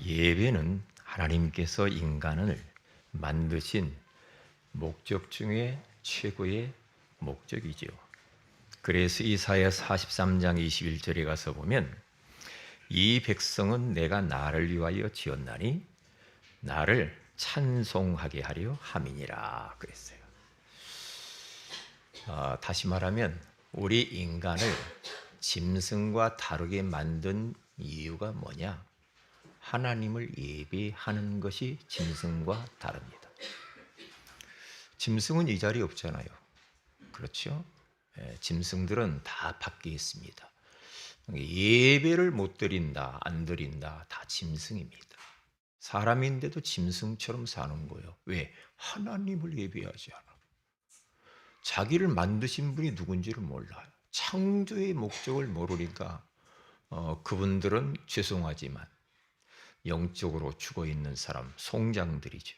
예배는 하나님께서 인간을 만드신 목적 중에 최고의 목적이지요. 그래서 이사야 43장 21절에 가서 보면 이 백성은 내가 나를 위하여 지었나니 나를 찬송하게 하려 함이니라 그랬어요. 다시 말하면 우리 인간을 짐승과 다르게 만든 이유가 뭐냐? 하나님을 예배하는 것이 짐승과 다릅니다. 짐승은 이 자리에 없잖아요. 그렇죠? 짐승들은 다 밖에 있습니다. 예배를 못 드린다, 안 드린다, 다 짐승입니다. 사람인데도 짐승처럼 사는 거예요. 왜? 하나님을 예배하지 않아. 자기를 만드신 분이 누군지를 몰라요. 창조의 목적을 모르니까 그분들은 죄송하지만 영적으로 죽어있는 사람, 송장들이죠.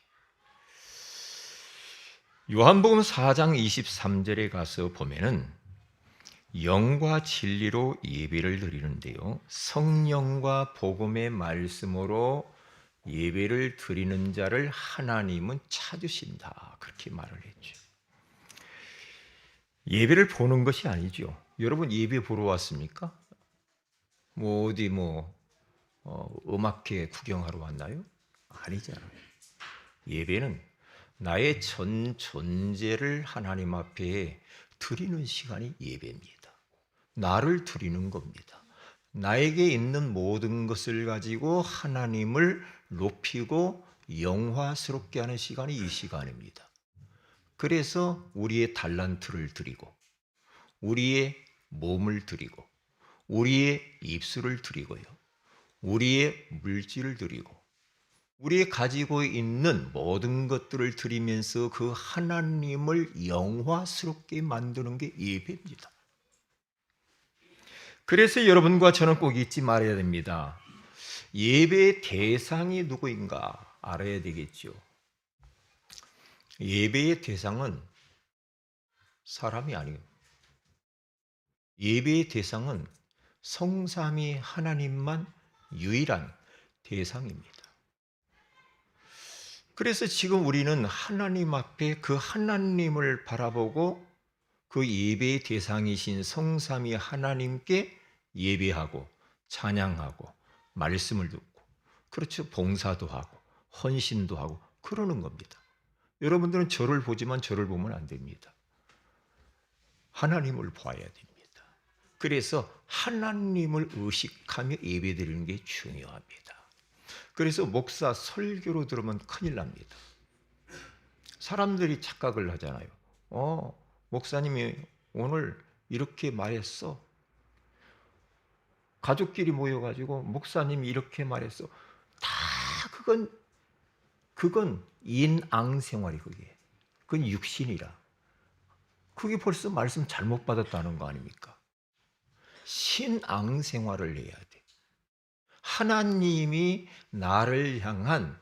요한복음 4장 23절에 가서 보면은 영과 진리로 예배를 드리는데요, 성령과 복음의 말씀으로 예배를 드리는 자를 하나님은 찾으신다, 그렇게 말을 했죠. 예배를 보는 것이 아니죠. 여러분 예배 보러 왔습니까? 어디 음악회 구경하러 왔나요? 아니잖아요. 예배는 나의 전 존재를 하나님 앞에 드리는 시간이 예배입니다. 나를 드리는 겁니다. 나에게 있는 모든 것을 가지고 하나님을 높이고 영화스럽게 하는 시간이 이 시간입니다. 그래서 우리의 달란트를 드리고, 우리의 몸을 드리고, 우리의 입술을 드리고요, 우리의 물질을 드리고, 우리 가지고 있는 모든 것들을 드리면서 그 하나님을 영화스럽게 만드는 게 예배입니다. 그래서 여러분과 저는 꼭 잊지 말아야 됩니다. 예배의 대상이 누구인가 알아야 되겠죠. 예배의 대상은 사람이 아니에요. 예배의 대상은 성삼위 하나님만 유일한 대상입니다. 그래서 지금 우리는 하나님 앞에 그 하나님을 바라보고 그 예배의 대상이신 성삼위 하나님께 예배하고 찬양하고 말씀을 듣고, 그렇죠, 봉사도 하고 헌신도 하고 그러는 겁니다. 여러분들은 저를 보지만 저를 보면 안 됩니다. 하나님을 봐야 됩니다. 그래서 하나님을 의식하며 예배드리는 게 중요합니다. 그래서 목사 설교로 들으면 큰일 납니다. 사람들이 착각을 하잖아요. 목사님이 오늘 이렇게 말했어. 가족끼리 모여가지고 목사님이 이렇게 말했어. 다 그건 인앙생활이 그게. 그건 육신이라. 그게 벌써 말씀 잘못 받았다는 거 아닙니까? 신앙생활을 해야 돼. 하나님이 나를 향한,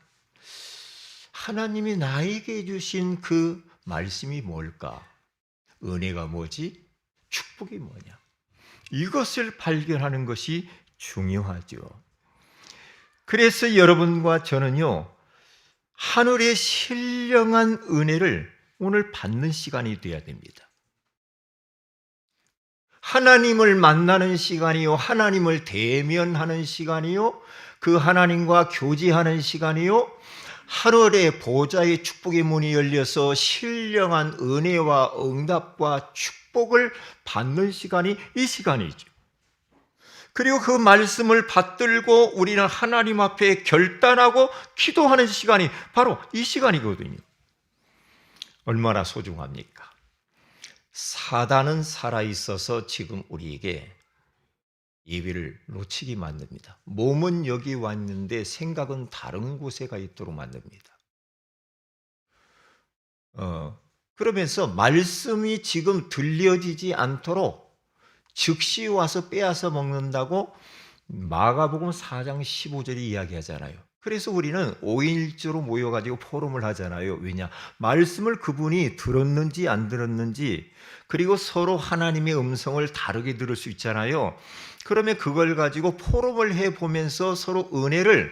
하나님이 나에게 주신 그 말씀이 뭘까? 은혜가 뭐지? 축복이 뭐냐? 이것을 발견하는 것이 중요하죠. 그래서 여러분과 저는요, 하늘의 신령한 은혜를 오늘 받는 시간이 되어야 됩니다. 하나님을 만나는 시간이요, 하나님을 대면하는 시간이요, 그 하나님과 교제하는 시간이요, 하늘의 보좌의 축복의 문이 열려서 신령한 은혜와 응답과 축복을 받는 시간이 이 시간이죠. 그리고 그 말씀을 받들고 우리는 하나님 앞에 결단하고 기도하는 시간이 바로 이 시간이거든요. 얼마나 소중합니까? 사단은 살아있어서 지금 우리에게 예배를 놓치게 만듭니다. 몸은 여기 왔는데 생각은 다른 곳에 가 있도록 만듭니다. 그러면서 말씀이 지금 들려지지 않도록 즉시 와서 빼앗아 먹는다고 마가복음 4장 15절이 이야기하잖아요. 그래서 우리는 5일주로 모여가지고 포럼을 하잖아요. 왜냐? 말씀을 그분이 들었는지 안 들었는지, 그리고 서로 하나님의 음성을 다르게 들을 수 있잖아요. 그러면 그걸 가지고 포럼을 해보면서 서로 은혜를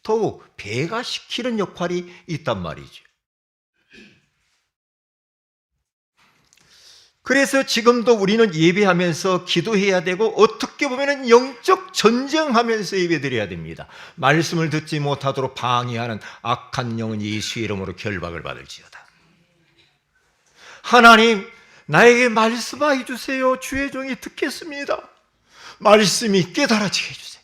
더욱 배가시키는 역할이 있단 말이죠. 그래서 지금도 우리는 예배하면서 기도해야 되고 어떻게 보면 영적 전쟁하면서 예배드려야 됩니다. 말씀을 듣지 못하도록 방해하는 악한 영은 예수의 이름으로 결박을 받을지어다. 하나님, 나에게 말씀하여 주세요. 주의 종이 듣겠습니다. 말씀이 깨달아지게 해주세요.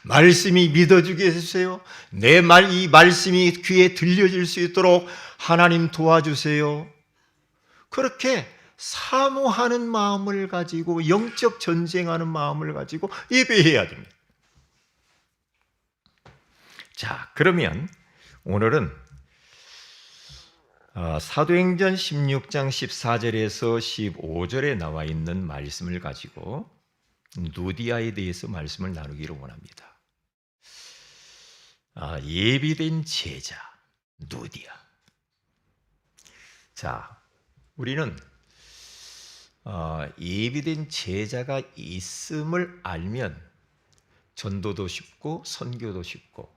말씀이 믿어지게 해주세요. 이 말씀이 귀에 들려질 수 있도록 하나님 도와주세요. 그렇게 사모하는 마음을 가지고 영적 전쟁하는 마음을 가지고 예배해야 됩니다. 자, 그러면 오늘은 사도행전 16장 14절에서 15절에 나와 있는 말씀을 가지고 누디아에 대해서 말씀을 나누기를 원합니다. 예비된 제자 누디아. 자, 우리는 예비된 제자가 있음을 알면 전도도 쉽고 선교도 쉽고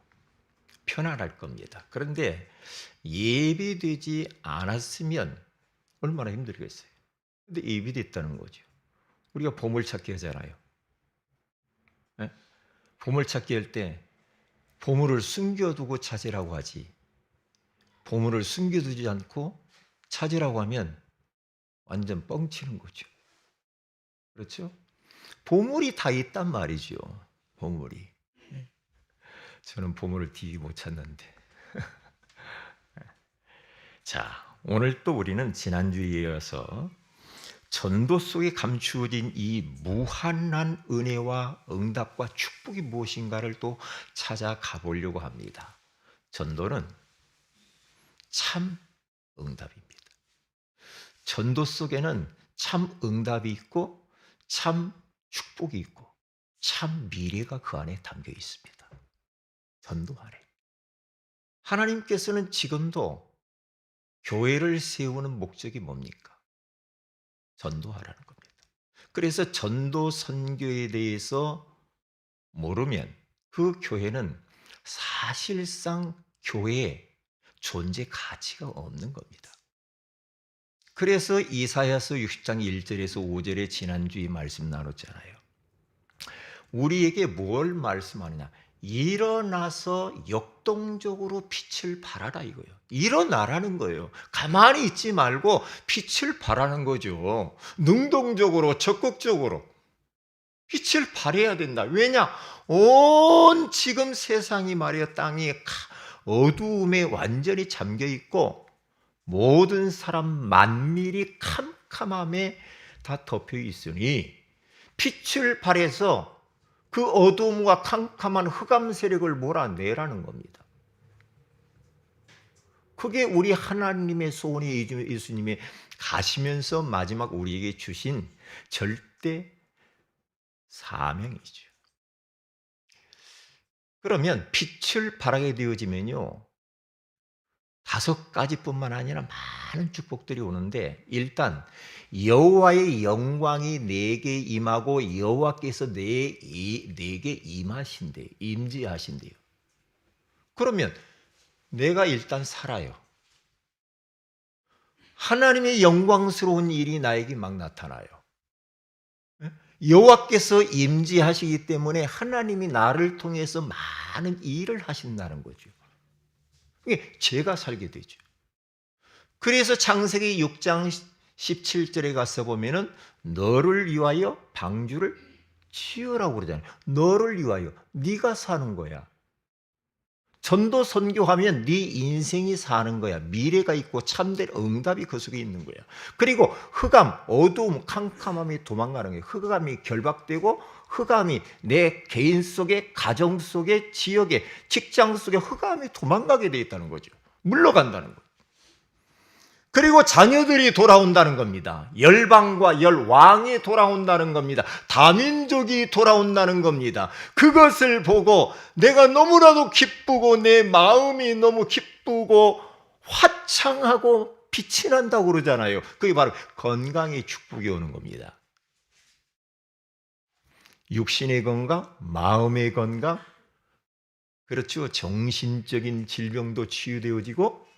편안할 겁니다. 그런데 예비되지 않았으면 얼마나 힘들겠어요. 근데 예비됐다는 거죠. 우리가 보물찾기 하잖아요. 네? 보물찾기 할 때 보물을 숨겨두고 찾으라고 하지, 보물을 숨겨두지 않고 찾으라고 하면 완전 뻥치는 거죠. 그렇죠? 보물이 다 있단 말이죠. 보물이. 저는 보물을 뒤 못 찾는데. 자, 오늘 또 우리는 지난주에 이어서 전도 속에 감추어진 이 무한한 은혜와 응답과 축복이 무엇인가를 또 찾아가 보려고 합니다. 전도는 참 응답입니다. 전도 속에는 참 응답이 있고 참 축복이 있고 참 미래가 그 안에 담겨 있습니다. 전도 안에. 하나님께서는 지금도 교회를 세우는 목적이 뭡니까? 전도하라는 겁니다. 그래서 전도 선교에 대해서 모르면 그 교회는 사실상 교회의 존재 가치가 없는 겁니다. 그래서 이사야서 60장 1절에서 5절에 지난주에 말씀 나눴잖아요. 우리에게 뭘 말씀하느냐? 일어나서 역동적으로 빛을 발하라 이거예요. 일어나라는 거예요. 가만히 있지 말고 빛을 발하는 거죠. 능동적으로 적극적으로 빛을 발해야 된다. 왜냐? 온 지금 세상이 말이야 땅이 어두움에 완전히 잠겨 있고 모든 사람 만밀이 캄캄함에 다 덮여 있으니 빛을 발해서 그 어두움과 캄캄한 흑암 세력을 몰아내라는 겁니다. 그게 우리 하나님의 소원이 예수님이 가시면서 마지막 우리에게 주신 절대 사명이죠. 그러면 빛을 발하게 되어지면요, 5가지뿐만 아니라 많은 축복들이 오는데, 일단 여호와의 영광이 내게 임하고 여호와께서 내게 임하신대요. 임재하신대요. 그러면 내가 일단 살아요. 하나님의 영광스러운 일이 나에게 막 나타나요. 여호와께서 임재하시기 때문에 하나님이 나를 통해서 많은 일을 하신다는 거죠. 이게 제가 살게 되죠. 그래서 창세기 6장 17절에 가서 보면은 너를 위하여 방주를 지으라고 그러잖아요. 너를 위하여. 네가 사는 거야. 전도 선교하면 네 인생이 사는 거야. 미래가 있고 참된 응답이 그 속에 있는 거야. 그리고 흑암, 어두움, 캄캄함이 도망가는 거예요. 흑암이 결박되고 흑암이 내 개인 속에, 가정 속에, 지역에, 직장 속에 흑암이 도망가게 되어 있다는 거죠. 물러간다는 거예요. 그리고 자녀들이 돌아온다는 겁니다. 열방과 열왕이 돌아온다는 겁니다. 다민족이 돌아온다는 겁니다. 그것을 보고 내가 너무나도 기쁘고 내 마음이 너무 기쁘고 화창하고 빛이 난다고 그러잖아요. 그게 바로 건강의 축복이 오는 겁니다. 육신의 건강, 마음의 건강, 그렇죠. 정신적인 질병도 치유되어지고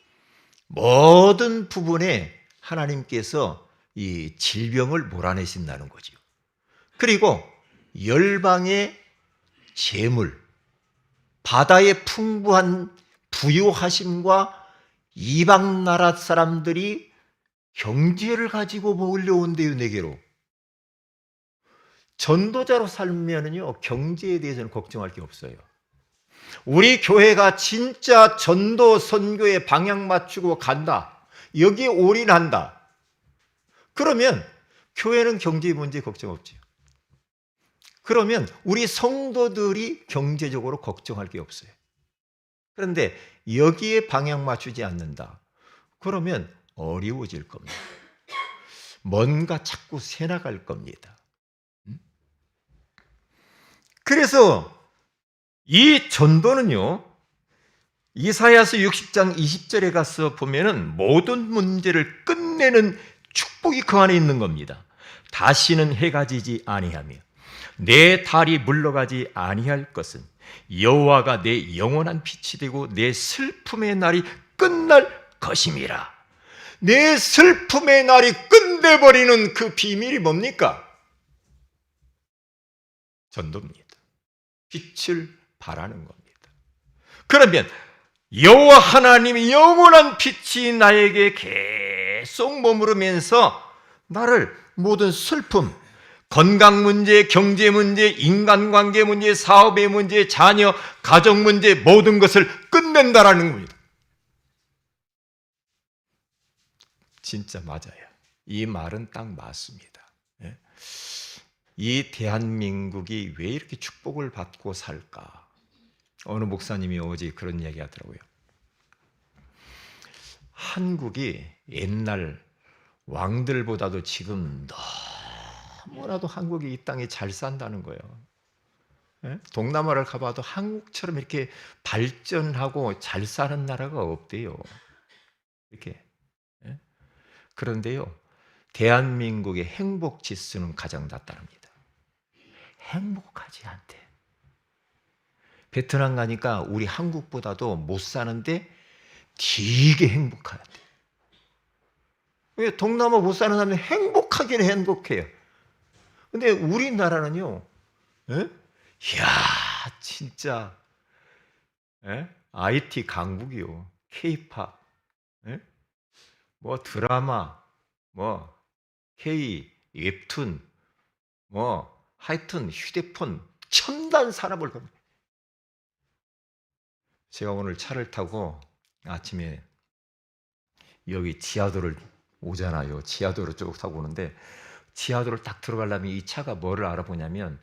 모든 부분에 하나님께서 이 질병을 몰아내신다는 거죠. 그리고 열방의 재물, 바다의 풍부한 부유하심과 이방 나라 사람들이 경제를 가지고 몰려온대요, 내게로. 전도자로 살면은요, 경제에 대해서는 걱정할 게 없어요. 우리 교회가 진짜 전도 선교에 방향 맞추고 간다. 여기에 올인한다. 그러면 교회는 경제 문제 걱정 없죠. 그러면 우리 성도들이 경제적으로 걱정할 게 없어요. 그런데 여기에 방향 맞추지 않는다. 그러면 어려워질 겁니다. 뭔가 자꾸 새나갈 겁니다. 그래서 이 전도는요, 이사야서 60장 20절에 가서 보면은 모든 문제를 끝내는 축복이 그 안에 있는 겁니다. 다시는 해가 지지 아니하며 내 달이 물러가지 아니할 것은 여호와가 내 영원한 빛이 되고 내 슬픔의 날이 끝날 것임이라. 내 슬픔의 날이 끝내버리는 그 비밀이 뭡니까? 전도입니다. 빛을 바라는 겁니다. 그러면 여호와 하나님의 영원한 빛이 나에게 계속 머무르면서 나를 모든 슬픔, 건강 문제, 경제 문제, 인간관계 문제, 사업의 문제, 자녀, 가정 문제 모든 것을 끝낸다라는 겁니다. 진짜 맞아요. 이 말은 딱 맞습니다. 이 대한민국이 왜 이렇게 축복을 받고 살까? 어느 목사님이 어제 그런 이야기 하더라고요. 한국이 옛날 왕들보다도 지금 너무나도 한국이 이 땅에 잘 산다는 거예요. 동남아를 가봐도 한국처럼 이렇게 발전하고 잘 사는 나라가 없대요. 이렇게. 그런데요, 대한민국의 행복 지수는 가장 낮답니다. 행복하지 않대. 베트남 가니까 우리 한국보다도 못 사는데 되게 행복하대. 왜 동남아 못 사는 사람은 행복하긴 행복해요. 근데 우리나라는요, 이야, 진짜, IT 강국이요. K-팝, 뭐 드라마, 뭐 K, 웹툰, 뭐 하여튼 휴대폰, 첨단 산업을 겁니다. 제가 오늘 차를 타고 아침에 여기 지하도를 오잖아요. 지하도를 쭉 타고 오는데 지하도를 딱 들어가려면 이 차가 뭐를 알아보냐면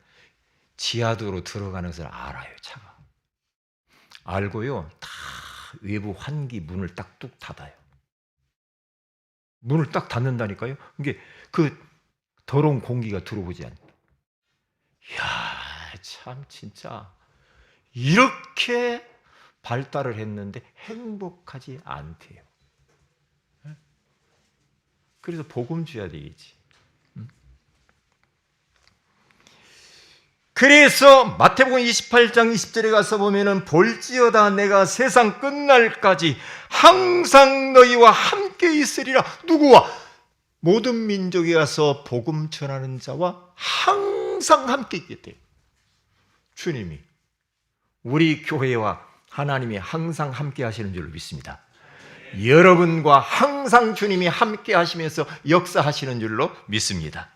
지하도로 들어가는 것을 알아요. 차가. 알고요. 다 외부 환기 문을 딱 뚝 닫아요. 문을 딱 닫는다니까요. 이게 그 더러운 공기가 들어오지 않아요. 이야, 참 진짜 이렇게 발달을 했는데 행복하지 않대요. 그래서 복음 줘야 되겠지. 그래서 마태복음 28장 20절에 가서 보면은 볼지어다 내가 세상 끝날까지 항상 너희와 함께 있으리라. 누구와? 모든 민족에 가서 복음 전하는 자와 항상 함께 있겠대요. 주님이 우리 교회와 하나님이 항상 함께 하시는 줄로 믿습니다. 여러분과 항상 주님이 함께 하시면서 역사하시는 줄로 믿습니다.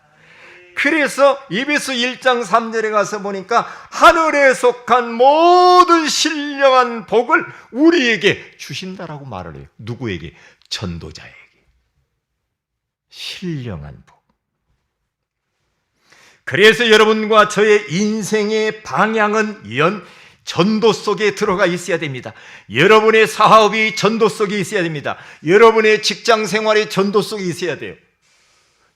그래서 에베소 1장 3절에 가서 보니까 하늘에 속한 모든 신령한 복을 우리에게 주신다라고 말을 해요. 누구에게? 전도자에게. 신령한 복. 그래서 여러분과 저의 인생의 방향은 전도 속에 들어가 있어야 됩니다. 여러분의 사업이 전도 속에 있어야 됩니다. 여러분의 직장 생활이 전도 속에 있어야 돼요.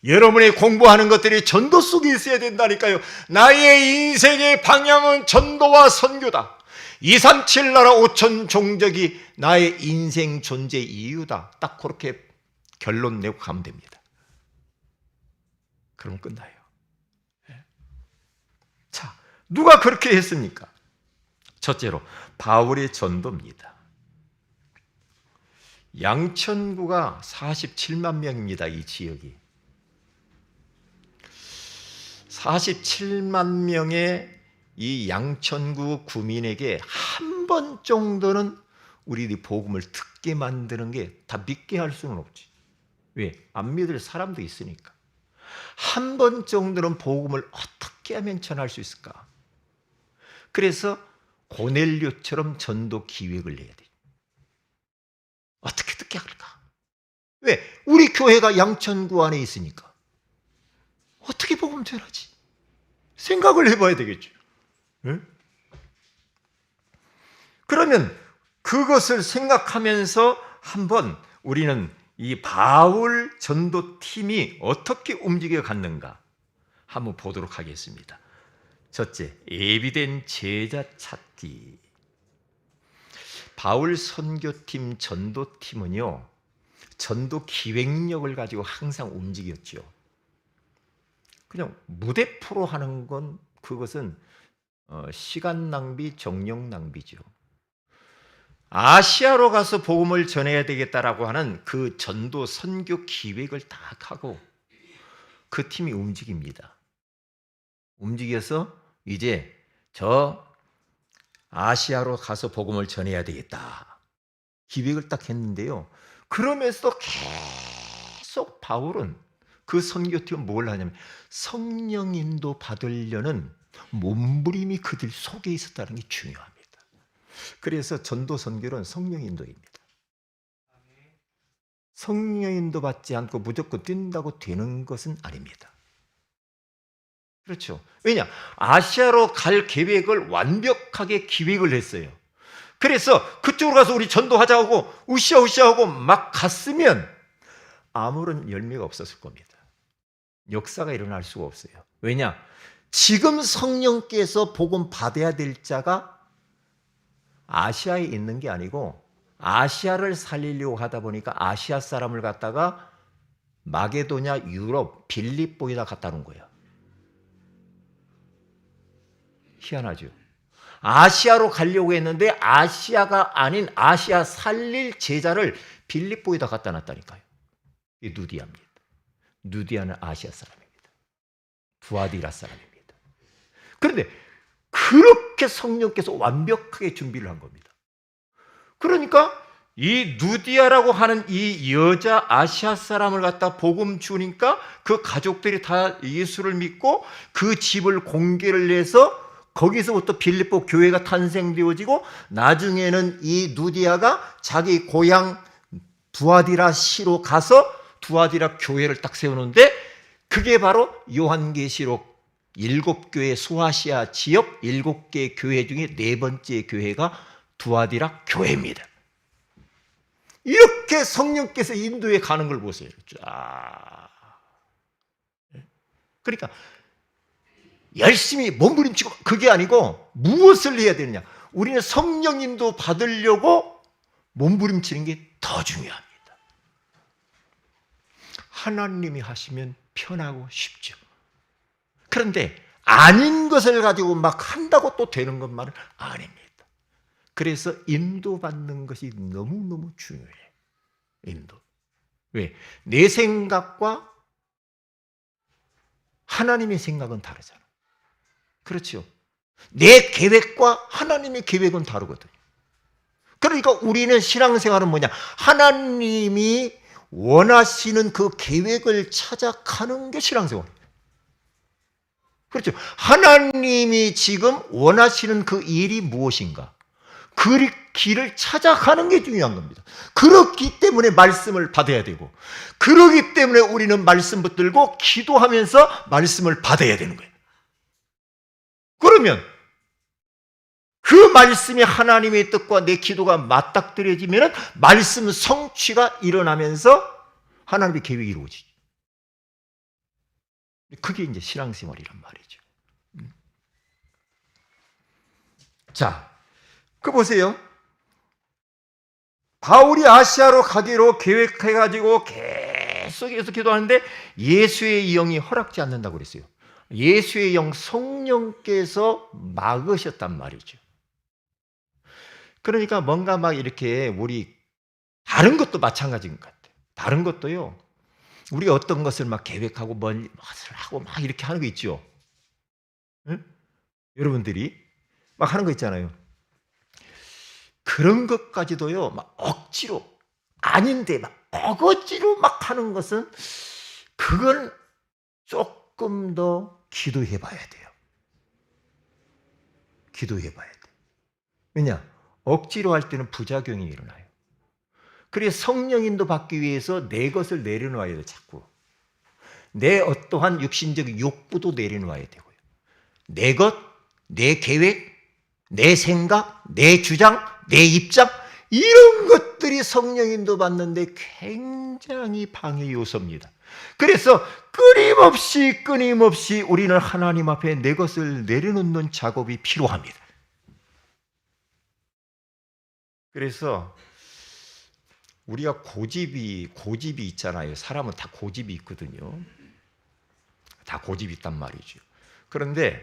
여러분이 공부하는 것들이 전도 속에 있어야 된다니까요. 나의 인생의 방향은 전도와 선교다. 237 나라 5천 종족이 나의 인생 존재 이유다. 딱 그렇게 결론 내고 가면 됩니다. 그럼 끝나요. 자, 누가 그렇게 했습니까? 첫째로 바울의 전도입니다. 양천구가 47만 명입니다. 이 지역이 47만 명의 이 양천구 구민에게 한 번 정도는 우리들이 복음을 듣게 만드는 게 다 믿게 할 수는 없지. 왜? 안 믿을 사람도 있으니까. 한 번 정도는 복음을 어떻게 하면 전할 수 있을까? 그래서 고넬료처럼 전도 기획을 내야 돼. 어떻게 듣게 할까? 왜? 우리 교회가 양천구 안에 있으니까. 어떻게 복음 전하지? 생각을 해봐야 되겠죠. 응? 그러면 그것을 생각하면서 한번 우리는 이 바울 전도팀이 어떻게 움직여 갔는가 한번 보도록 하겠습니다. 첫째, 예비된 제자 찾기. 바울 선교팀 전도팀은요, 전도 기획력을 가지고 항상 움직였죠. 그냥 무대 프로 하는 건 그것은 시간 낭비, 정력 낭비죠. 아시아로 가서 복음을 전해야 되겠다라고 하는 그 전도 선교 기획을 다 하고 그 팀이 움직입니다. 움직여서 이제 저 아시아로 가서 복음을 전해야 되겠다. 기획을 딱 했는데요. 그러면서 계속 바울은 그 선교팀은 뭘 하냐면 성령 인도 받으려는 몸부림이 그들 속에 있었다는 게 중요합니다. 그래서 전도 선교는 성령 인도입니다. 성령 인도 받지 않고 무조건 뛴다고 되는 것은 아닙니다. 그렇죠. 왜냐? 아시아로 갈 계획을 완벽하게 기획을 했어요. 그래서 그쪽으로 가서 우리 전도하자고 으쌰으쌰하고 막 갔으면 아무런 열매가 없었을 겁니다. 역사가 일어날 수가 없어요. 왜냐? 지금 성령께서 복음 받아야 될 자가 아시아에 있는 게 아니고 아시아를 살리려고 하다 보니까 아시아 사람을 갖다가 마게도냐, 유럽, 빌립보에다 갖다 놓은 거예요. 희한하죠. 아시아로 가려고 했는데 아시아가 아닌 아시아 살릴 제자를 빌립보에다 갖다 놨다니까요. 이 누디아입니다. 누디아는 아시아 사람입니다. 두아디라 사람입니다. 그런데 그렇게 성령께서 완벽하게 준비를 한 겁니다. 그러니까 이 누디아라고 하는 이 여자 아시아 사람을 갖다 복음 주니까 그 가족들이 다 예수를 믿고 그 집을 공개를 해서 거기서부터 빌립보 교회가 탄생되어지고 나중에는 이 누디아가 자기 고향 두아디라 시로 가서 두아디라 교회를 딱 세우는데 그게 바로 요한계시록 7교회 소아시아 지역 7개 교회 중에 4번째 교회가 두아디라 교회입니다. 이렇게 성령께서 인도에 가는 걸 보세요. 쫙. 그러니까 열심히 몸부림치고 그게 아니고 무엇을 해야 되느냐? 우리는 성령 인도 받으려고 몸부림치는 게 더 중요합니다. 하나님이 하시면 편하고 쉽죠. 그런데 아닌 것을 가지고 막 한다고 또 되는 것만은 아닙니다. 그래서 인도받는 것이 너무너무 중요해. 인도. 왜? 내 생각과 하나님의 생각은 다르잖아. 그렇죠? 내 계획과 하나님의 계획은 다르거든요. 그러니까 우리는 신앙생활은 뭐냐? 하나님이 원하시는 그 계획을 찾아가는 게 신앙생활이에요. 그렇죠? 하나님이 지금 원하시는 그 일이 무엇인가? 그 길을 찾아가는 게 중요한 겁니다. 그렇기 때문에 말씀을 받아야 되고, 그렇기 때문에 우리는 말씀 붙들고 기도하면서 말씀을 받아야 되는 거예요. 그러면 그 말씀이 하나님의 뜻과 내 기도가 맞닥뜨려지면 말씀 성취가 일어나면서 하나님의 계획이 이루어지죠. 그게 이제 신앙생활이란 말이죠. 자, 그 보세요. 바울이 아시아로 가기로 계획해가지고 계속해서 기도하는데 예수의 영이 허락지 않는다고 그랬어요. 예수의 영 성령께서 막으셨단 말이죠. 그러니까 뭔가 막 이렇게 우리 다른 것도 마찬가지인 것 같아요. 다른 것도요. 우리가 어떤 것을 막 계획하고 뭔 것을 하고 막 이렇게 하는 거 있죠. 응? 여러분들이 막 하는 거 있잖아요. 그런 것까지도요. 막 억지로 아닌데 막 억지로 막 하는 것은 그걸 조금 더 기도해 봐야 돼요. 기도해 봐야 돼요. 왜냐? 억지로 할 때는 부작용이 일어나요. 그래서 성령인도 받기 위해서 내 것을 내려놓아야 돼요. 자꾸. 내 어떠한 육신적인 욕구도 내려놓아야 되고요. 내 것, 내 계획, 내 생각, 내 주장, 내 입장 이런 것들이 성령인도 받는데 굉장히 방해 요소입니다. 그래서 끊임없이 우리는 하나님 앞에 내 것을 내려놓는 작업이 필요합니다. 그래서 우리가 고집이 있잖아요. 사람은 다 고집이 있거든요. 다 고집이 있단 말이죠. 그런데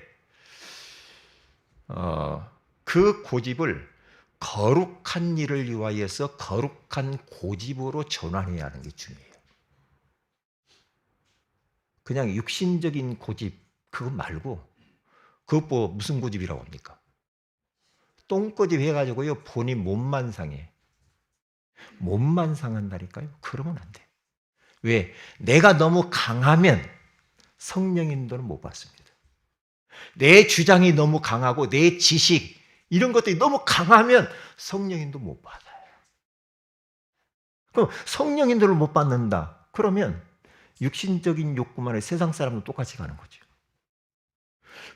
그 고집을 거룩한 일을 위하여서 거룩한 고집으로 전환해야 하는 게 중요해요. 그냥 육신적인 고집 그거 말고 그것 뭐 무슨 고집이라고 합니까? 똥고집 해가지고요 본인 몸만 상해. 몸만 상한다니까요. 그러면 안 돼. 왜? 내가 너무 강하면 성령 인도는 못 받습니다. 내 주장이 너무 강하고 내 지식 이런 것들이 너무 강하면 성령 인도 못 받아요. 그럼 성령 인도를 못 받는다. 그러면 육신적인 욕구만에 세상 사람도 똑같이 가는 거죠.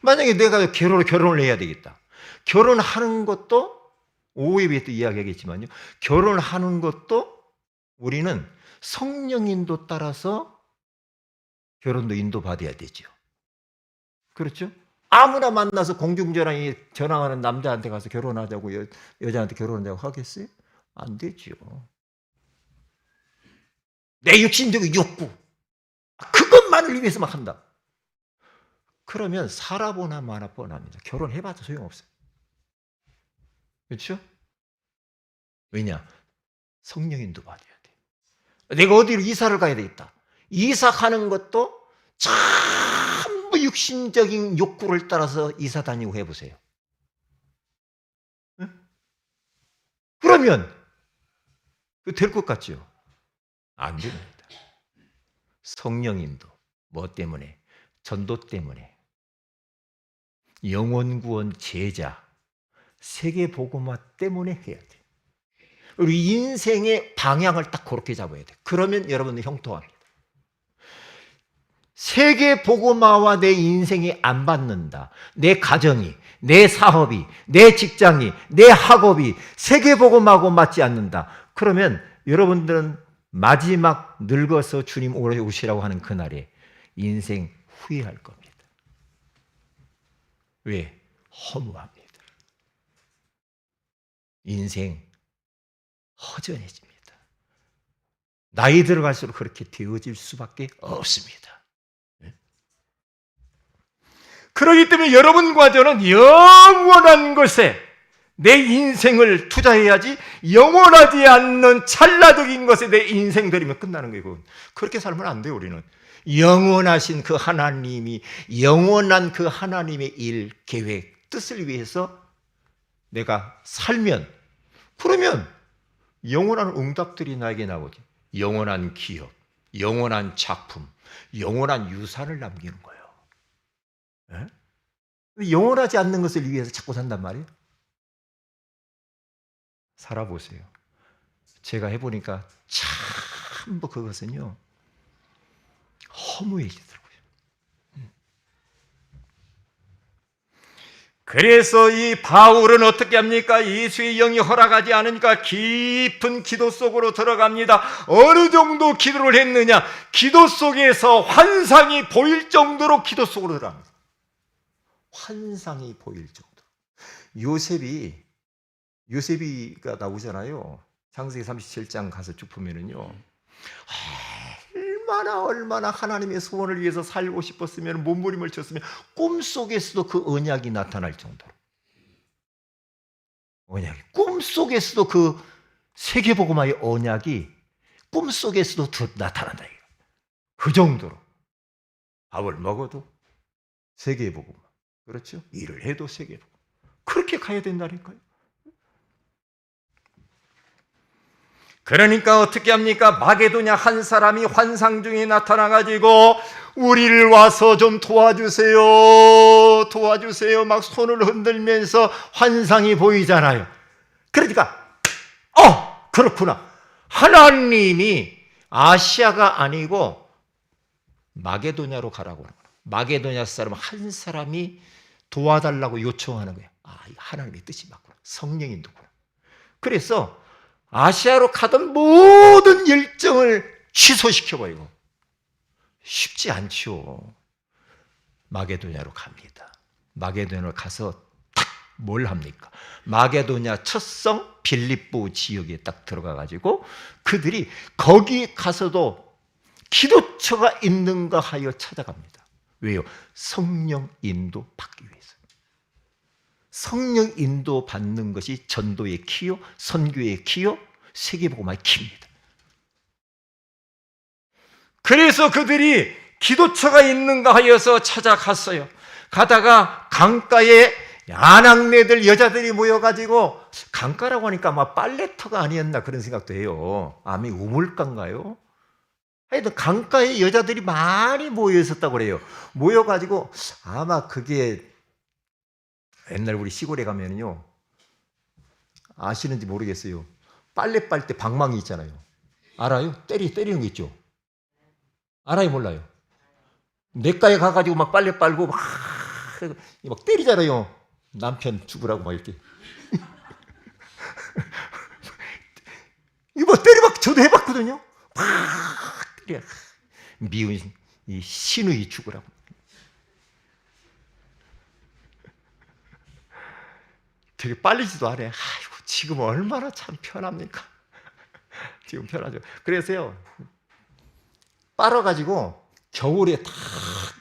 만약에 내가 결혼을 해야 되겠다. 결혼하는 것도 오후에 또 이야기하겠지만요. 결혼하는 것도 우리는 성령 인도 따라서 결혼도 인도받아야 되죠. 그렇죠? 아무나 만나서 공중전화에 전화하는 남자한테 가서 결혼하자고 여자한테 결혼하자고 하겠어요? 안 되죠. 내 육신적인 욕구 그것만을 위해서 막 한다. 그러면 살아보나 마나 뻔합니다. 결혼해봐도 소용없어요. 그렇죠? 왜냐? 성령인도 받아야 돼. 내가 어디로 이사를 가야 되겠다. 이사 가는 것도 전부 육신적인 욕구를 따라서 이사 다니고 해보세요. 응? 그러면 될 것 같죠? 안 됩니다. 성령인도 뭐 때문에? 전도 때문에. 영혼구원 제자 세계복음화 때문에 해야 돼. 우리 인생의 방향을 딱 그렇게 잡아야 돼. 그러면 여러분은 형통합니다. 세계복음화와 내 인생이 안 받는다. 내 가정이, 내 사업이, 내 직장이, 내 학업이 세계복음하고 맞지 않는다. 그러면 여러분들은 마지막 늙어서 주님 오시라고 하는 그날에 인생 후회할 겁니다. 왜? 허무합니다. 인생 허전해집니다. 나이 들어갈수록 그렇게 되어질 수밖에 없습니다. 그렇기 때문에 여러분과 저는 영원한 것에 내 인생을 투자해야지 영원하지 않는 찰나적인 것에 내 인생 들이면 끝나는 거예요. 그렇게 살면 안 돼요. 우리는 영원하신 그 하나님이 영원한 그 하나님의 일, 계획, 뜻을 위해서 내가 살면 그러면 영원한 응답들이 나에게 나오지. 영원한 기업, 영원한 작품, 영원한 유산을 남기는 거예요. 네? 영원하지 않는 것을 위해서 자꾸 산단 말이에요. 살아보세요. 제가 해보니까 참 그것은요 허무해지더라고요. 그래서 이 바울은 어떻게 합니까? 예수의 영이 허락하지 않으니까 깊은 기도 속으로 들어갑니다. 어느 정도 기도를 했느냐? 기도 속에서 환상이 보일 정도로 기도 속으로 들어갑니다. 환상이 보일 정도. 요셉이가 나오잖아요. 창세기 37장 가서 쭉 보면은요. 얼마나 하나님의 소원을 위해서 살고 싶었으면 몸부림을 쳤으면 꿈속에서도 그 언약이 나타날 정도로. 언약이 꿈속에서도 그 세계복음화의 언약이 꿈속에서도 나타난다. 그 정도로 밥을 먹어도 세계복음화, 그렇죠? 일을 해도 세계복음화. 그렇게 가야 된다니까요. 그러니까 어떻게 합니까? 마게도냐 한 사람이 환상 중에 나타나가지고 우리를 와서 좀 도와주세요, 도와주세요 막 손을 흔들면서 환상이 보이잖아요. 그러니까 그렇구나. 하나님이 아시아가 아니고 마게도냐로 가라고 하는 거예요. 마게도냐 사람 한 사람이 도와달라고 요청하는 거예요. 하나님의 뜻이 맞구나. 성령이 누구나. 그래서 아시아로 가던 모든 일정을 취소시켜버리고, 쉽지 않죠. 마게도냐로 갑니다. 마게도냐로 가서 딱 뭘 합니까? 마게도냐 첫성 빌립보 지역에 딱 들어가가지고 그들이 거기 가서도 기도처가 있는가 하여 찾아갑니다. 왜요? 성령 인도 받기 위해서. 성령 인도 받는 것이 전도의 키요, 선교의 키요, 세계복음화의 키입니다. 그래서 그들이 기도처가 있는가 하여서 찾아갔어요. 가다가 강가에 아낙네들 여자들이 모여가지고, 강가라고 하니까 아마 빨래터가 아니었나 그런 생각도 해요. 아니 우물가인가요? 하여튼 강가에 여자들이 많이 모여 있었다고 그래요. 모여가지고 아마 그게 옛날 우리 시골에 가면요, 아시는지 모르겠어요. 빨래 빨 때 방망이 있잖아요. 알아요? 때리는 거 있죠. 알아요, 몰라요? 냇가에 가가지고 막 빨래 빨고 막 때리잖아요. 남편 죽으라고 막 이렇게. 이거 때려박 저도 해봤거든요. 막 때려. 미운 이 신의 죽으라고. 되게 빨리지도 않아요. 아이고, 지금 얼마나 참 편합니까? 지금 편하죠. 그래서요, 빨아가지고 겨울에 다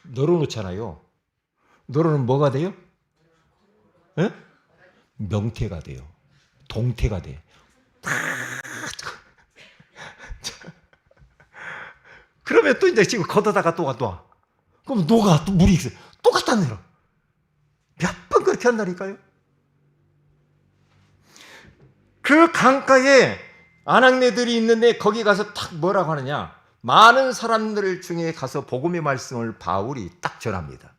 널어놓잖아요. 널어놓으면 뭐가 돼요? 에? 명태가 돼요. 동태가 돼요. 그러면 또 이제 지금 걷어다가 또 와. 그럼 녹아, 또 물이 있어요. 또 갖다 내려. 몇 번 그렇게 한다니까요. 그 강가에 아낙네들이 있는데 거기 가서 딱 뭐라고 하느냐. 많은 사람들 중에 가서 복음의 말씀을 바울이 딱 전합니다.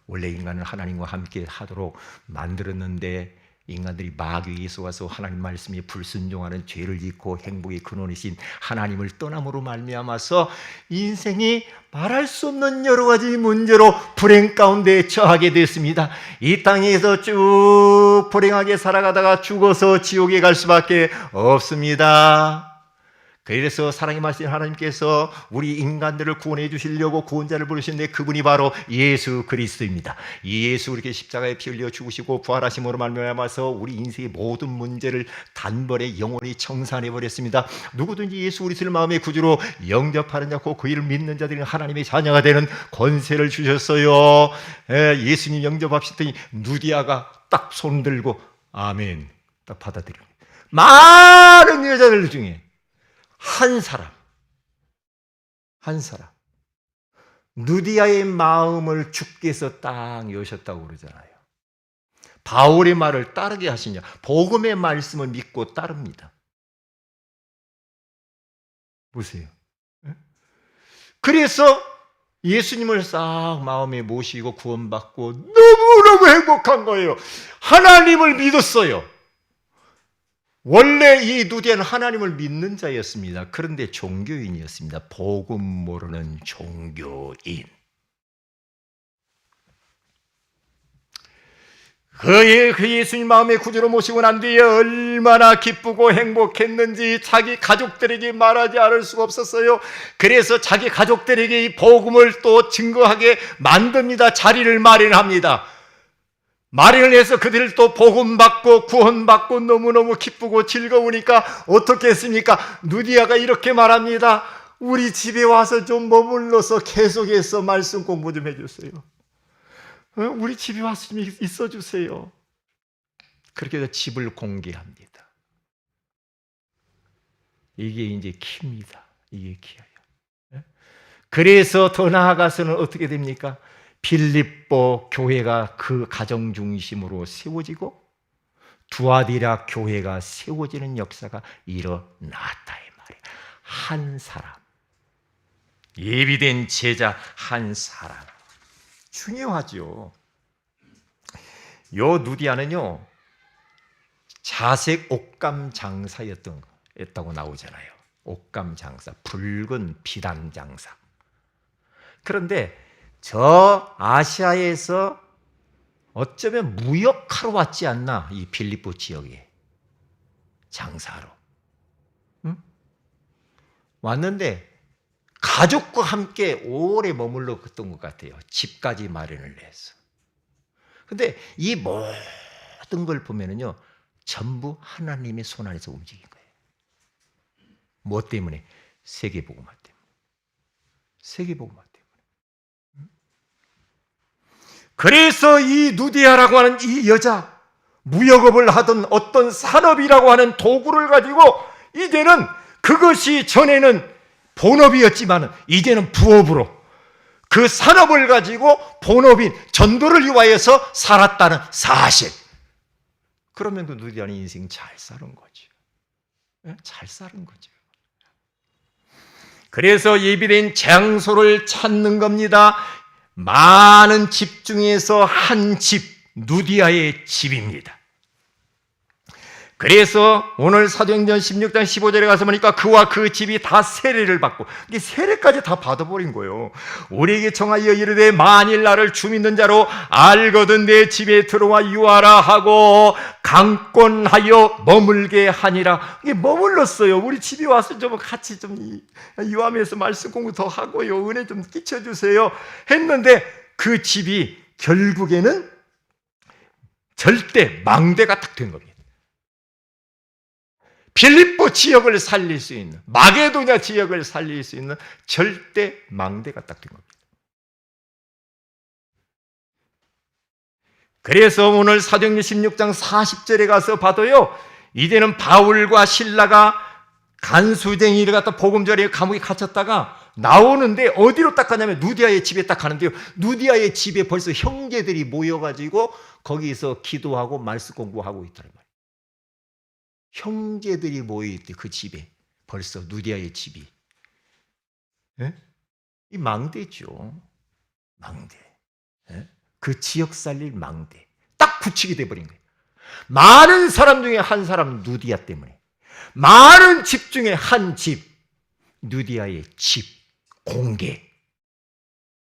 원래 인간을 하나님과 함께 하도록 만들었는데 인간들이 마귀에 속아서 하나님 말씀에 불순종하는 죄를 짓고 행복의 근원이신 하나님을 떠남으로 말미암아서 인생이 말할 수 없는 여러 가지 문제로 불행 가운데 처하게 됐습니다. 이 땅에서 쭉 불행하게 살아가다가 죽어서 지옥에 갈 수밖에 없습니다. 그래서 사랑의 말씀 하나님께서 우리 인간들을 구원해 주시려고 구원자를 부르시는데 그분이 바로 예수 그리스도입니다. 예수 이렇게 십자가에 피 흘려 죽으시고 부활하심으로 말미암아서 우리 인생의 모든 문제를 단번에 영원히 청산해 버렸습니다. 누구든지 예수 그리스도를 마음의 구주로 영접하는 자고 그 이를 믿는 자들은 하나님의 자녀가 되는 권세를 주셨어요. 예수님 영접합시더니 누디아가 딱 손 들고 아멘 딱 받아들여요. 많은 여자들 중에 한 사람 누디아의 마음을 주께서 딱 여셨다고 그러잖아요. 바울의 말을 따르게 하시냐. 복음의 말씀을 믿고 따릅니다. 보세요. 그래서 예수님을 싹 마음에 모시고 구원받고 너무너무 행복한 거예요. 하나님을 믿었어요. 원래 이 누디아는 하나님을 믿는 자였습니다. 그런데 종교인이었습니다. 복음 모르는 종교인. 그 예수님 마음의 구주로 모시고 난 뒤에 얼마나 기쁘고 행복했는지 자기 가족들에게 말하지 않을 수가 없었어요. 그래서 자기 가족들에게 이 복음을 또 증거하게 만듭니다. 자리를 마련합니다. 마련을 해서 그들을 또 복음받고 구원받고 너무너무 기쁘고 즐거우니까 어떻게 했습니까? 누디아가 이렇게 말합니다. 우리 집에 와서 좀 머물러서 계속해서 말씀 공부 좀 해주세요. 우리 집에 와서 좀 있어주세요. 그렇게 해서 집을 공개합니다. 이게 이제 키입니다. 이게 키예요. 그래서 더 나아가서는 어떻게 됩니까? 빌립보 교회가 그 가정 중심으로 세워지고 두아디라 교회가 세워지는 역사가 일어났다 이 말이에요. 한 사람, 예비된 제자 한 사람. 중요하죠. 요 누디아는요, 자색 옷감 장사였다고 나오잖아요. 옷감 장사, 붉은 비단 장사. 그런데 저 아시아에서 어쩌면 무역하러 왔지 않나, 이 빌립보 지역에 장사하러. 응? 왔는데 가족과 함께 오래 머물러 갔던 것 같아요. 집까지 마련을 해서. 근데 이 모든 걸 보면은요, 전부 하나님의 손 안에서 움직인 거예요. 뭐 때문에? 세계복음화 때문에. 세계복음화 때문에. 그래서 이 누디아라고 하는 이 여자, 무역업을 하던 어떤 산업이라고 하는 도구를 가지고 이제는 그것이 전에는 본업이었지만 이제는 부업으로 그 산업을 가지고 본업인 전도를 위하여서 살았다는 사실. 그러면 그 누디아는 인생 잘 사는 거죠. 잘 사는 거죠. 그래서 예비된 장소를 찾는 겁니다. 많은 집 중에서 한 집, 누디아의 집입니다. 그래서 오늘 사도행전 16장 15절에 가서 보니까 그와 그 집이 다 세례를 받고, 이게 세례까지 다 받아버린 거예요. 우리에게 청하여 이르되 만일 나를 주 믿는 자로 알거든 내 집에 들어와 유하라 하고 강권하여 머물게 하니라. 이게 머물렀어요. 우리 집에 와서 좀 같이 좀 유하면서 말씀 공부 더 하고요, 은혜 좀 끼쳐주세요 했는데 그 집이 결국에는 절대 망대가 딱 된 겁니다. 빌립보 지역을 살릴 수 있는, 마게도냐 지역을 살릴 수 있는 절대 망대가 딱 된 겁니다. 그래서 오늘 사도행전 16장 40절에 가서 봐도요, 이제는 바울과 실라가 간수쟁이를 갖다 복음전에 감옥에 갇혔다가 나오는데 어디로 딱 가냐면 누디아의 집에 딱 가는데요, 누디아의 집에 벌써 형제들이 모여가지고 거기서 기도하고 말씀 공부하고 있더란 말이에요. 형제들이 모여있대, 그 집에. 벌써 누디아의 집이. 예? 이 망대죠. 망대. 예? 그 지역 살릴 망대. 딱 굳히게 돼버린 거예요. 많은 사람 중에 한 사람, 누디아 때문에. 많은 집 중에 한 집, 누디아의 집. 공개.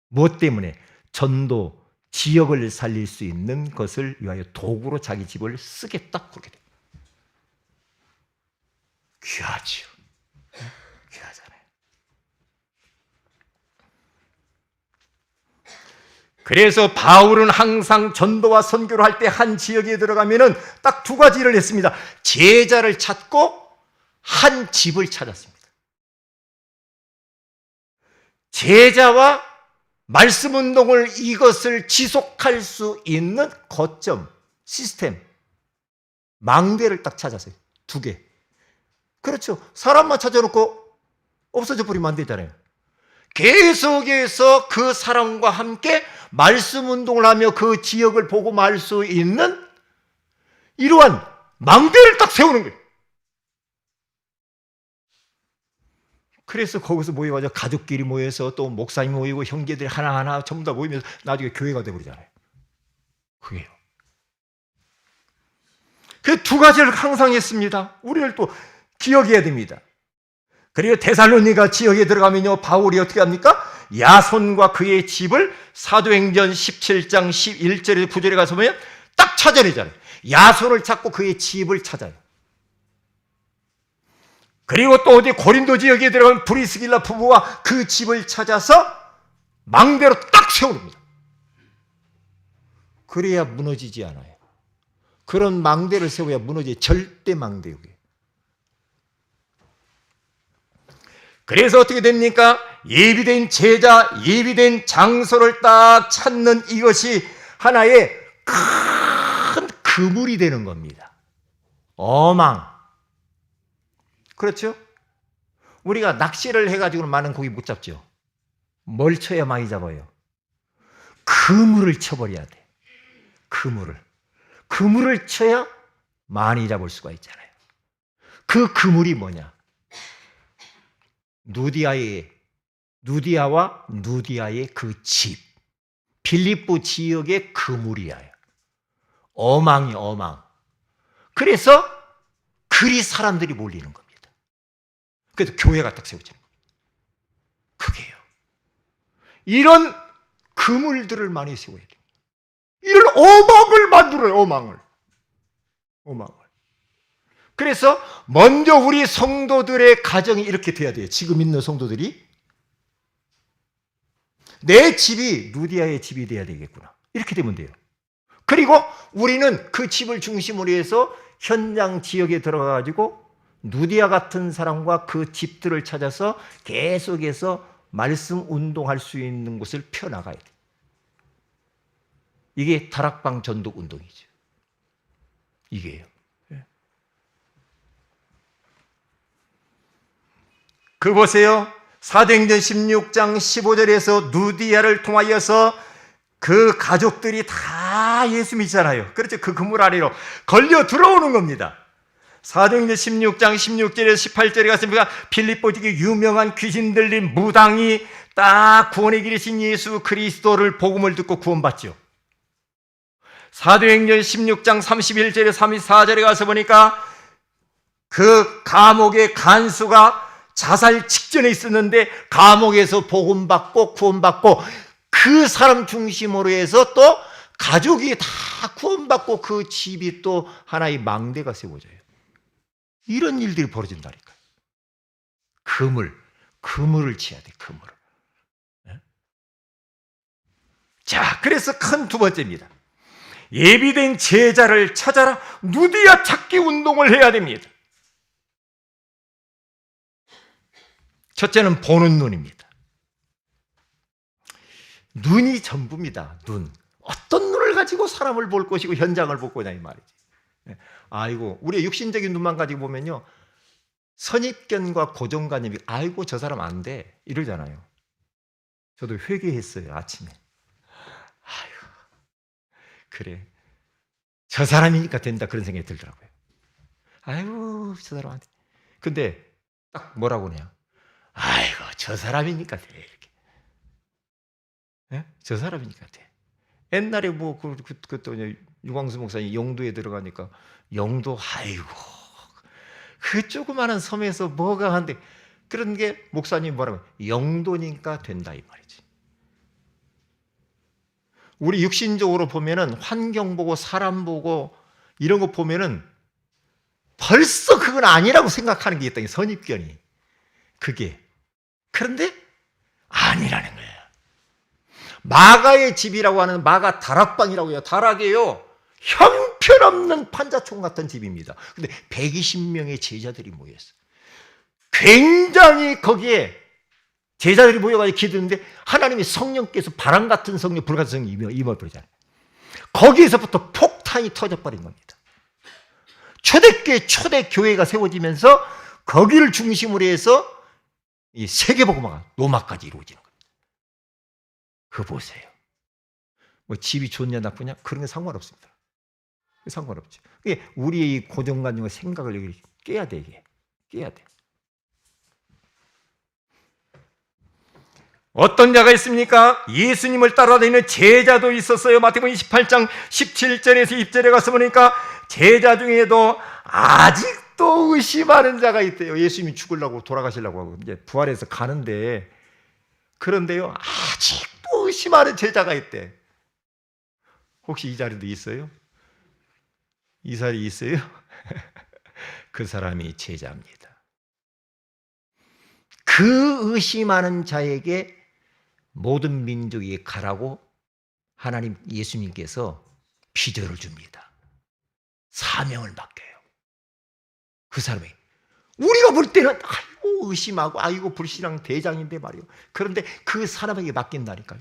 무엇 때문에? 전도, 지역을 살릴 수 있는 것을 위하여 도구로 자기 집을 쓰겠다. 그렇게 돼요. 귀하죠. 귀하잖아요. 그래서 바울은 항상 전도와 선교를 할 때 한 지역에 들어가면은 딱 두 가지를 했습니다. 제자를 찾고 한 집을 찾았습니다. 제자와 말씀 운동을, 이것을 지속할 수 있는 거점, 시스템, 망대를 딱 찾았어요. 두 개. 그렇죠. 사람만 찾아놓고 없어져 버리면 안 되잖아요. 계속해서 그 사람과 함께 말씀 운동을 하며 그 지역을 보고 말 수 있는 이러한 망대를 딱 세우는 거예요. 그래서 거기서 모여가지고 가족끼리 모여서 또 목사님 모이고 형제들이 하나하나 전부 다 모이면서 나중에 교회가 되어버리잖아요. 그게요. 그 두 가지를 항상 했습니다. 우리를 또 기억해야 됩니다. 그리고 데살로니가 지역에 들어가면요, 바울이 어떻게 합니까? 야손과 그의 집을 사도행전 17장 11절에서 9절에 가서 보면 딱 찾아내잖아요. 야손을 찾고 그의 집을 찾아요. 그리고 또 어디 고린도 지역에 들어가면 브리스길라 부부와 그 집을 찾아서 망대로 딱 세워놓습니다. 그래야 무너지지 않아요. 그런 망대를 세워야 무너지지. 절대 망대요. 그래서 어떻게 됩니까? 예비된 제자, 예비된 장소를 딱 찾는 이것이 하나의 그물이 되는 겁니다. 어망. 그렇죠? 우리가 낚시를 해가지고는 많은 고기 못 잡죠. 뭘 쳐야 많이 잡아요? 그물을 쳐버려야 돼. 그물을 쳐야 많이 잡을 수가 있잖아요. 그 그물이 뭐냐? 누디아와 누디아의 그 집, 빌립보 지역의 그물이야. 어망이 어망. 그래서 그리 사람들이 몰리는 겁니다. 그래서 교회가 딱 세워지는 겁니다. 그게요. 이런 그물들을 많이 세워야 돼요. 이런 어망을 만들어요. 어망을. 그래서 먼저 우리 성도들의 가정이 이렇게 돼야 돼요. 지금 있는 성도들이 내 집이 누디아의 집이 돼야 되겠구나. 이렇게 되면 돼요. 그리고 우리는 그 집을 중심으로 해서 현장 지역에 들어가가지고 누디아 같은 사람과 그 집들을 찾아서 계속해서 말씀 운동할 수 있는 곳을 펴나가야 돼요. 이게 다락방 전도 운동이죠. 이게요. 그 보세요. 사도행전 16장 15절에서 누디아를 통하여서 그 가족들이 다 예수 믿잖아요. 그렇죠. 그 그물 아래로 걸려 들어오는 겁니다. 사도행전 16장 16절에서 18절에 갔습니까? 빌립보 지역에 유명한 귀신 들린 무당이 딱 구원의 길이신 예수 그리스도를 복음을 듣고 구원받죠. 사도행전 16장 31절에 34절에 가서 보니까 그 감옥의 간수가 자살 직전에 있었는데 감옥에서 복음받고 구원받고 그 사람 중심으로 해서 또 가족이 다 구원받고 그 집이 또 하나의 망대가 세워져요. 이런 일들이 벌어진다니까요. 그물을 치야 돼. 그물을. 자, 그래서 큰 두 번째입니다. 예비된 제자를 찾아라. 누디아 찾기 운동을 해야 됩니다. 첫째는 보는 눈입니다. 눈이 전부입니다. 눈. 어떤 눈을 가지고 사람을 볼 것이고 현장을 볼 거냐 이 말이지. 아이고, 우리의 육신적인 눈만 가지고 보면요, 선입견과 고정관념이 아이고 저 사람 안 돼 이러잖아요. 저도 회개했어요. 아침에. 아이고, 그래, 저 사람이니까 된다 그런 생각이 들더라고요. 아이고 저 사람 안 돼. 근데 딱 뭐라고 그러냐, 아이고 저 사람이니까 돼 이렇게. 네? 저 사람이니까 돼. 옛날에 뭐 그것도 유광수 목사님 영도에 들어가니까 영도, 아이고 그 조그마한 섬에서 뭐가 한데, 그런 게 목사님 뭐라고, 영도니까 된다 이 말이지. 우리 육신적으로 보면은 환경 보고 사람 보고 이런 거 보면은 벌써 그건 아니라고 생각하는 게 있다. 선입견이. 그게. 그런데 아니라는 거예요. 마가의 집이라고 하는 마가 다락방이라고 해요. 다락이에요. 형편없는 판자촌 같은 집입니다. 근데 120명의 제자들이 모였어요. 굉장히 거기에 제자들이 모여가지고 기도했는데 하나님이 성령께서 바람 같은 성령, 불 같은 성령 임해버리잖아요. 거기에서부터 폭탄이 터져버린 겁니다. 초대교회가 세워지면서 거기를 중심으로 해서 이 세계복음화가 로마까지 이루어지는 겁니다. 그거 보세요. 뭐 집이 좋냐 나쁘냐 그런 게 상관없습니다. 상관없죠. 이게 우리의 고정관념과 생각을 여기 깨야 돼. 이게 깨야 돼. 어떤 자가 있습니까? 예수님을 따라다니는 제자도 있었어요. 마태복음 28장 17절에서 20절에 가서 보니까 제자 중에도 아직도 의심하는 자가 있대요. 예수님이 죽으려고 돌아가시려고 하고 이제 부활해서 가는데, 그런데요 아직도 의심하는 제자가 있대. 혹시 이 자리도 있어요? 이 자리 있어요? 그 사람이 제자입니다. 그 의심하는 자에게 모든 민족이 가라고 하나님 예수님께서 비전을 줍니다. 사명을 맡겨요. 그 사람이 우리가 볼 때는 아이고 의심하고 아이고 불신앙 대장인데 말이에요. 그런데 그 사람에게 맡긴다니까요.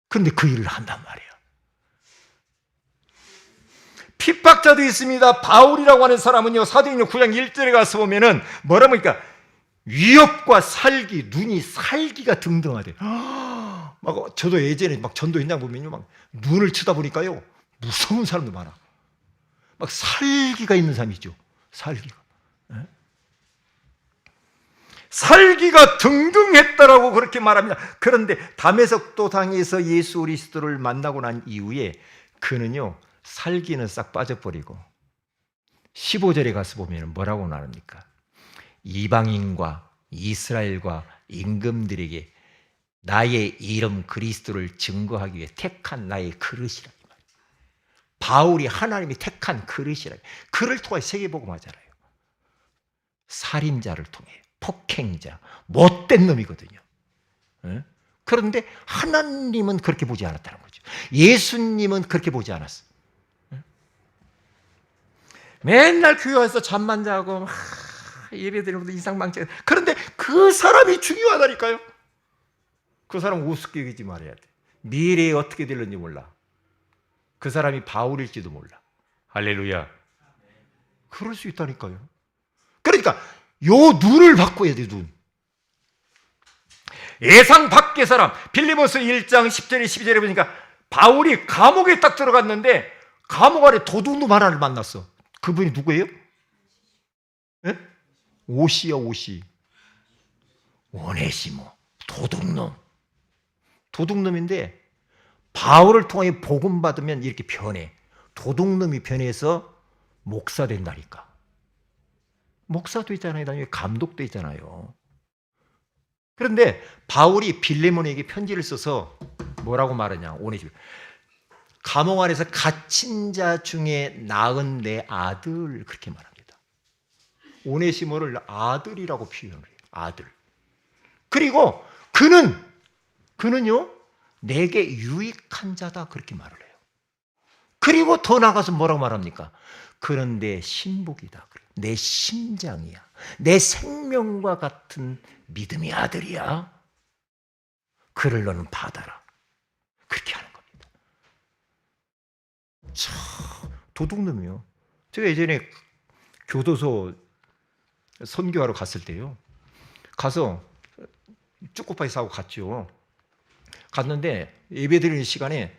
그런데 그 일을 한단 말이에요. 핍박자도 있습니다. 바울이라고 하는 사람은요, 사도행전 9장 1절에 가서 보면은 뭐라 보니까 위협과 살기, 눈이 살기가 등등하대. 막 저도 예전에 막 전도 현장 보면요, 막 눈을 쳐다보니까요 무서운 사람도 많아. 막 살기가 있는 사람이죠. 살기가. 살기가 등등했다라고 그렇게 말합니다. 그런데 다메섹도 당에서 예수 그리스도를 만나고 난 이후에 그는요 살기는 싹 빠져버리고 15절에 가서 보면 뭐라고 말합니까? 이방인과 이스라엘과 임금들에게 나의 이름 그리스도를 증거하기 위해 택한 나의 그릇이라. 바울이 하나님이 택한 그릇이라. 그를 통해 세계복음 하잖아요. 살인자를 통해, 폭행자, 못된 놈이거든요. 그런데 하나님은 그렇게 보지 않았다는 거죠. 예수님은 그렇게 보지 않았어. 맨날 교회 와서 잠만 자고 예배드리면서 이상망청. 그런데 그 사람이 중요하다니까요. 그 사람 우습게 여기지 말아야 돼. 미래에 어떻게 될는지 몰라. 그 사람이 바울일지도 몰라. 할렐루야. 그럴 수 있다니까요. 그러니까 요 눈을 바꿔야 돼. 눈. 예상 밖의 사람. 빌립보서 1장 10절에 12절에 보니까 바울이 감옥에 딱 들어갔는데 감옥 안에 도둑놈 하나를 만났어. 그분이 누구예요? 네? 오시야. 오시. 오네시모. 도둑놈. 도둑놈인데 바울을 통해 복음 받으면 이렇게 변해. 도둑놈이 변해서 목사 된다니까. 목사도 있잖아요. 나중에 감독도 있잖아요. 그런데 바울이 빌레몬에게 편지를 써서 뭐라고 말하냐. 오네시모. 감옥 안에서 갇힌 자 중에 낳은 내 아들, 그렇게 말합니다. 오네시모를 아들이라고 표현을 해요. 아들. 그리고 그는요 내게 유익한 자다, 그렇게 말을 해요. 그리고 더 나가서 뭐라고 말합니까? 그는 내 신복이다. 내 심장이야. 내 생명과 같은 믿음의 아들이야. 그를 너는 받아라. 그렇게 하는 겁니다. 참, 도둑놈이요. 제가 예전에 교도소 선교하러 갔을 때요. 가서 쭈꾸파이 사고 갔죠. 갔는데 예배 드리는 시간에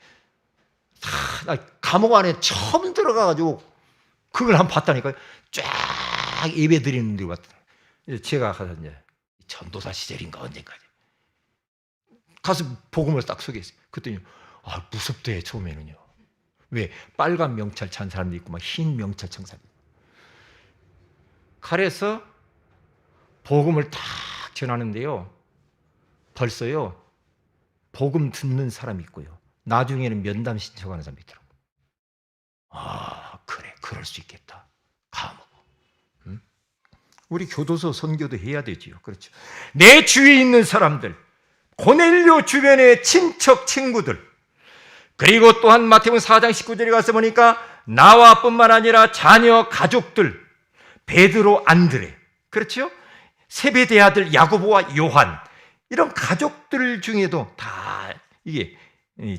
나 감옥 안에 처음 들어가가지고 그걸 한번 봤다니까요. 쫙 예배 드리는 데 왔다. 제가 가서 이제 전도사 시절인가 언젠가지 가서 복음을 딱 소개했어요. 그랬더니 무섭대. 처음에는요. 왜? 빨간 명찰 찬 사람도 있고 막 흰 명찰 찬 사람도 있고. 칼에서 복음을 딱 전하는데요. 벌써요. 복음 듣는 사람이 있고요. 나중에는 면담 신청하는 사람이 있더라고요. 그래. 그럴 수 있겠다. 감옥. 응? 우리 교도소 선교도 해야 되지요. 그렇죠. 내 주위에 있는 사람들, 고넬료 주변의 친척, 친구들, 그리고 또한 마태복음 4장 19절에 가서 보니까 나와 뿐만 아니라 자녀, 가족들, 베드로, 안드레, 그렇죠? 세베대 아들 야고보와 요한, 이런 가족들 중에도 다 이게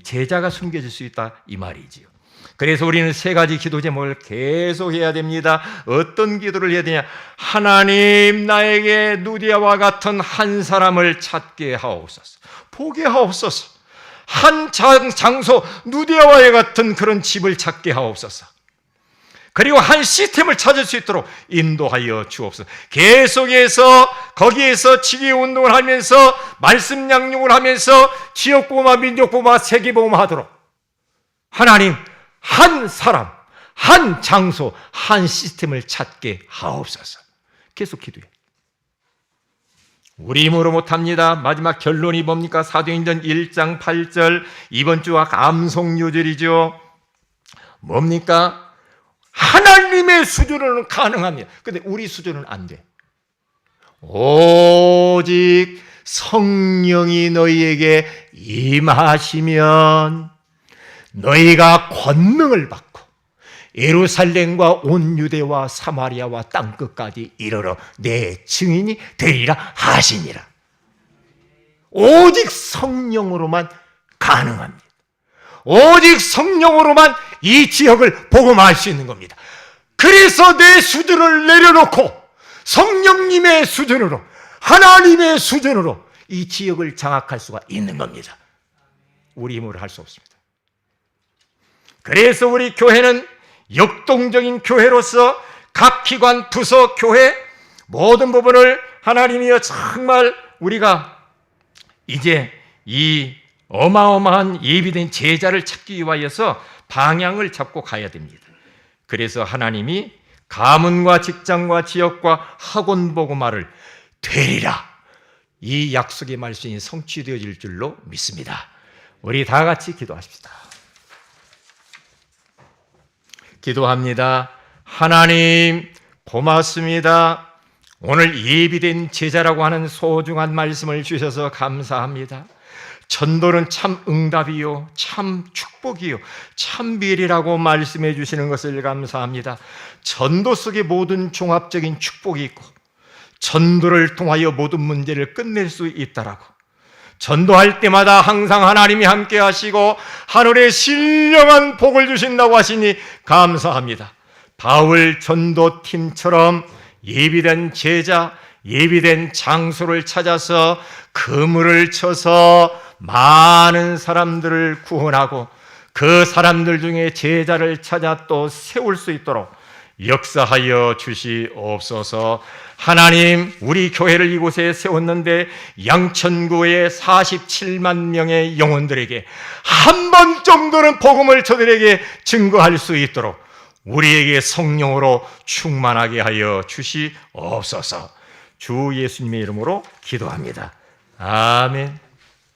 제자가 숨겨질 수 있다, 이 말이지요. 그래서 우리는 세 가지 기도 제목을 계속 해야 됩니다. 어떤 기도를 해야 되냐? 하나님, 나에게 누디아와 같은 한 사람을 찾게 하옵소서. 보게 하옵소서. 한 장소 누디아와 같은 그런 집을 찾게 하옵소서. 그리고 한 시스템을 찾을 수 있도록 인도하여 주옵소서. 계속해서 거기에서 지기운동을 하면서 말씀 양육을 하면서 지역복음화, 민족복음화, 세계복음화 하도록 하나님, 한 사람, 한 장소, 한 시스템을 찾게 하옵소서. 계속 기도해. 우리 힘으로 못합니다. 마지막 결론이 뭡니까? 사도행전 1장 8절, 이번 주와 감송요절이죠. 뭡니까? 하나님의 수준으로는 가능합니다. 근데 우리 수준은 안 돼. 오직 성령이 너희에게 임하시면 너희가 권능을 받고 예루살렘과 온 유대와 사마리아와 땅끝까지 이르러 내 증인이 되리라 하시니라. 오직 성령으로만 가능합니다. 오직 성령으로만 이 지역을 복음화할 수 있는 겁니다. 그래서 내 수준을 내려놓고 성령님의 수준으로, 하나님의 수준으로 이 지역을 장악할 수가 있는 겁니다. 우리 힘으로 할 수 없습니다. 그래서 우리 교회는 역동적인 교회로서 각 기관, 부서, 교회 모든 부분을 하나님이여 정말 우리가 이제 이 어마어마한 예비된 제자를 찾기 위하여서 방향을 잡고 가야 됩니다. 그래서 하나님이 가문과 직장과 지역과 학원 복음화를 되리라, 이 약속의 말씀이 성취되어질 줄로 믿습니다. 우리 다 같이 기도하십시다. 기도합니다. 하나님 고맙습니다. 오늘 예비된 제자라고 하는 소중한 말씀을 주셔서 감사합니다. 전도는 참 응답이요, 참 축복이요, 참 비리라고 말씀해 주시는 것을 감사합니다. 전도 속에 모든 종합적인 축복이 있고 전도를 통하여 모든 문제를 끝낼 수 있다라고, 전도할 때마다 항상 하나님이 함께 하시고 하늘에 신령한 복을 주신다고 하시니 감사합니다. 바울 전도팀처럼 예비된 제자, 예비된 장소를 찾아서 그물을 쳐서 많은 사람들을 구원하고 그 사람들 중에 제자를 찾아 또 세울 수 있도록 역사하여 주시옵소서. 하나님, 우리 교회를 이곳에 세웠는데 양천구의 47만 명의 영혼들에게 한 번 정도는 복음을 저들에게 증거할 수 있도록 우리에게 성령으로 충만하게 하여 주시옵소서. 주 예수님의 이름으로 기도합니다. 아멘.